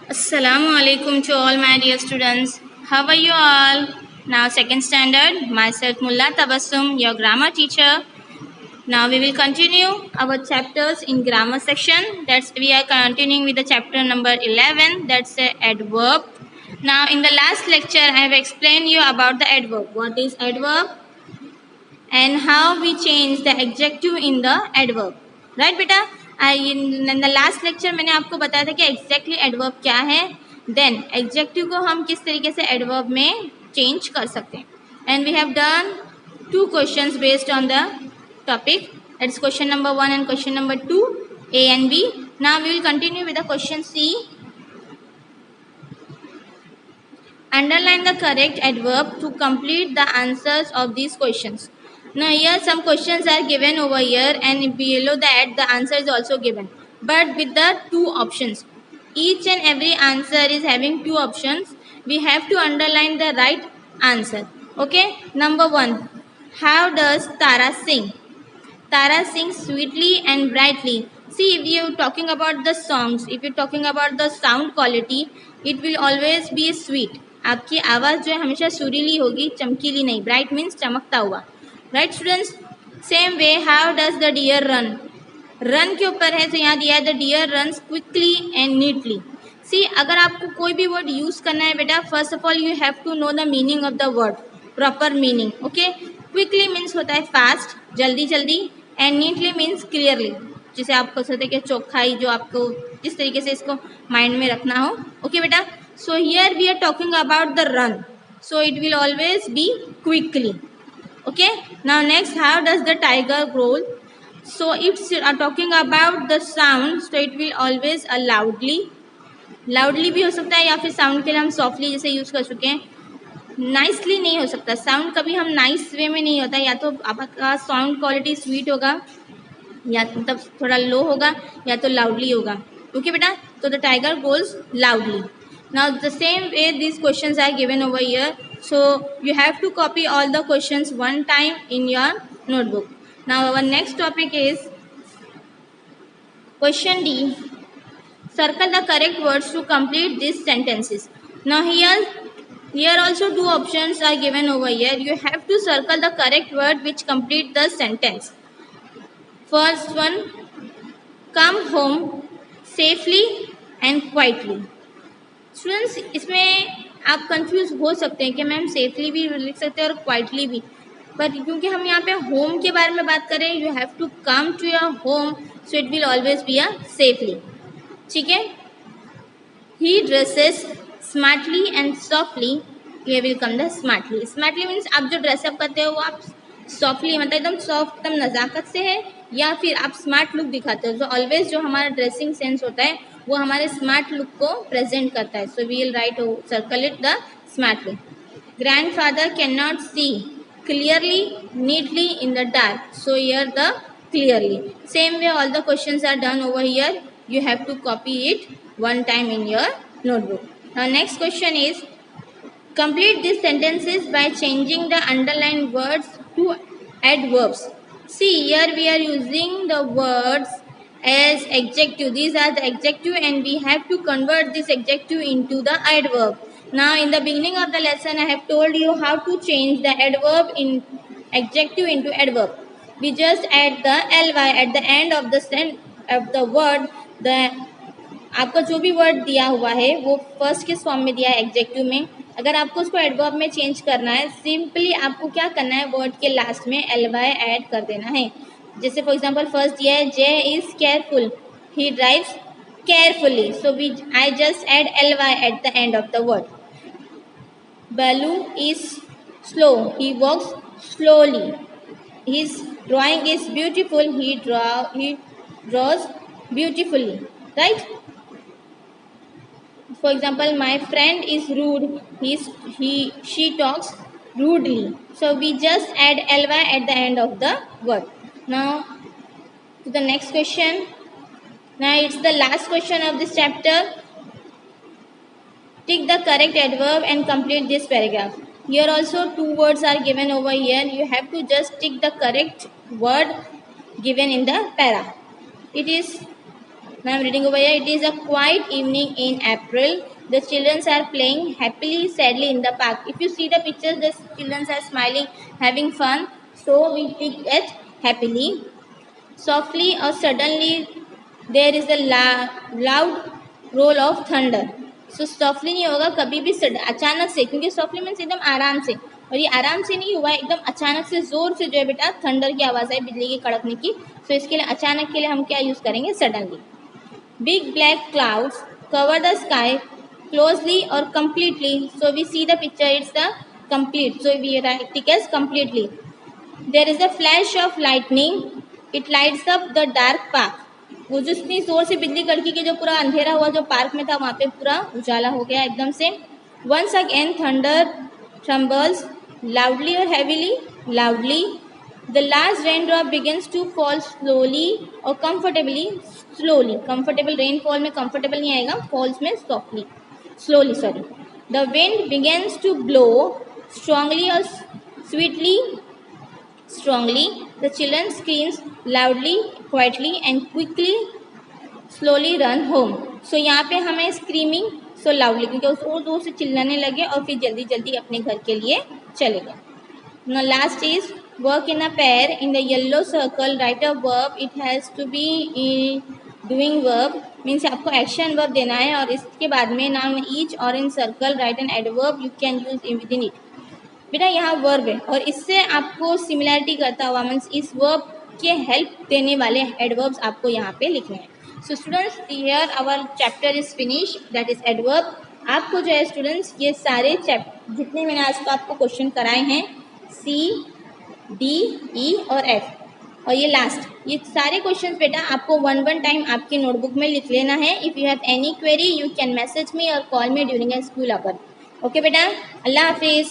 Assalamu alaikum to all my dear students. How are you all? Now second standard, myself Mulla Tabassum, your grammar teacher. Now we will continue our chapters in grammar section. That's we are continuing with the chapter number 11. That's the adverb. Now in the last lecture I have explained you about the adverb. What is adverb and how we change the adjective in the adverb. Right बेटा? in the last lecture मैंने आपको बताया था कि exactly adverb क्या है. Then adjective को हम किस तरीके से adverb में change कर सकते हैं. And we have done two questions based on the topic. That's question number 1 and question number 2, A and B. Now we will continue with the question C. Underline the correct adverb to complete the answers of these questions. Now here some questions are given over here and below that the answer is also given. But with the two options. Each and every answer is having two options. We have to underline the right answer. Okay. Number 1. How does Tara sing? Tara sings sweetly and brightly. See, if you're talking about the songs, if you're talking about the sound quality, it will always be sweet. आपकी आवाज़ जो है हमेशा सुरीली होगी, चमकीली नहीं. Bright means चमकता हुआ. Right students? Same way how does the deer run? Run के ऊपर है तो यहाँ दिया है the deer runs quickly and neatly. See, अगर आपको कोई भी वर्ड यूज़ करना है बेटा, first of all you have to know the meaning of the word, proper meaning. Okay. Quickly means होता है फास्ट, जल्दी जल्दी, एंड नीटली मीन्स क्लियरली, जिसे आपको सोचते हैं कि चौखाई, जो आपको जिस तरीके से इसको माइंड में रखना हो. ओके बेटा. So here we are talking about the run, so it will always be quickly. Okay. Now next, how does the tiger growl? So it's talking about the sound, so it will always a loudly. Loudly भी हो सकता है या फिर sound के लिए हम softly जैसे यूज़ कर चुके हैं. नाइसली नहीं हो सकता. साउंड कभी हम नाइस वे में नहीं होता. या तो आपका साउंड क्वालिटी स्वीट होगा, या मतलब थोड़ा लो होगा, या तो लाउडली होगा. ओके बेटा. तो the tiger growls loudly. Now the same way this questions are given over here, so you have to copy all the questions one time in your notebook. Now our next topic is question D. Circle the correct words to complete these sentences. Now here also two options are given over here. You have to circle the correct word which complete the sentence. First one, come home safely and quietly. Students, इसमें आप confuse हो सकते हैं कि ma'am safely भी लिख सकते हैं और क्वाइटली भी, बट क्योंकि हम यहाँ पे होम के बारे में बात करें, you have to come to your home, so it will always be a safely. ठीक है. He dresses smartly and softly, ये will come the smartly. Smartly means आप जो ड्रेसअप करते हो वो आप सॉफ्टली, मतलब एकदम सॉफ्ट, एकदम नज़ाकत से है, या फिर आप स्मार्ट लुक दिखाते हो. जो ऑलवेज जो हमारा ड्रेसिंग सेंस होता है वो हमारे स्मार्ट लुक को प्रेजेंट करता है. So we will write circle it the smartly. Grandfather can not see clearly neatly in the dark, so here the clearly. Same way all the questions are done over here. You have to copy it one time in your notebook. Now next question is, complete these sentences by changing the underlined words to adverbs. See, here we are using the words as adjective. These are the adjective and we have to convert this adjective into the adverb. Now in the beginning of the lesson I have told you how to change the adverb in adjective into adverb. We just add the ly at the end of the word. आपको जो भी word दिया हुआ है वो first किस form में दिया है, एडजेक्टिव में. अगर आपको उसको एडवर्ब में चेंज करना है, सिंपली आपको क्या करना है, वर्ड के लास्ट में ly ऐड कर देना है. जैसे फॉर एग्जांपल फर्स्ट दिया है, Jai is careful, he drives carefully, so I just add ly at the end of the word. Balu is slow, he walks slowly. His drawing is beautiful, he draws beautifully. Right? For example, my friend is rude, she talks rudely, so we just add ly at the end of the word. Now to the next question. Now it's the last question of this chapter. Tick the correct adverb and complete this paragraph. Here also two words are given over here. You have to just tick the correct word given in the para. It is Now I am reading over here. It is a quiet evening in April. The children are playing happily, sadly in the park. If you see the pictures, the children are smiling, having fun. So we pick it happily. Softly or suddenly, there is a loud roll of thunder. So softly नहीं होगा, कभी भी अचानक से, क्योंकि softly means एकदम आराम से, और ये आराम से नहीं हुआ, एकदम अचानक से जोर से जो है बेटा थंडर की आवाज़ है, बिजली के कड़कने की. सो इसके लिए अचानक के लिए हम क्या यूज़ करेंगे? Suddenly. Big black clouds cover the sky closely or completely. So we see the picture, it's the complete. So we write it as completely. There is a flash of lightning. It lights up the dark park. वो जो इतनी जोर से बिजली कड़की कि जो पूरा अंधेरा हुआ जो पार्क में था वहाँ पे पूरा उजाला हो गया एकदम से. Once again thunder trembles loudly or heavily. Loudly. The last raindrop begins to fall slowly or comfortably. Slowly. Comfortable rainfall में comfortable नहीं आएगा, falls में softly. Slowly, sorry. The wind begins to blow strongly or sweetly. Strongly. The children screams loudly, quietly and quickly slowly run home. So यहाँ पे हमें screaming so loudly क्योंकि उस और दूर से चिल्लाने लगे और फिर जल्दी जल्दी अपने घर के लिए चले गए. Now last is work in a pair. In the yellow circle write a verb. It has to be doing verb. Means आपको action verb देना है और इसके बाद में noun each or in circle write an adverb you can use within it. बेटा यहाँ verb है और इससे आपको सिमिलैरिटी करता हुआ मीन्स इस वर्ब के हेल्प देने वाले एडवर्ब्स आपको यहाँ पे लिखने हैं. So students here our chapter is finish, that is adverb. आपको जो है स्टूडेंट्स ये सारे जितने मैंने आज को आपको क्वेश्चन कराए हैं C, D, E और F और ये लास्ट, ये सारे क्वेश्चंस बेटा आपको वन टाइम आपकी नोटबुक में लिख लेना है. If you have any query you can message me और call me during a school hour. Okay बेटा, अल्लाह हाफिज़.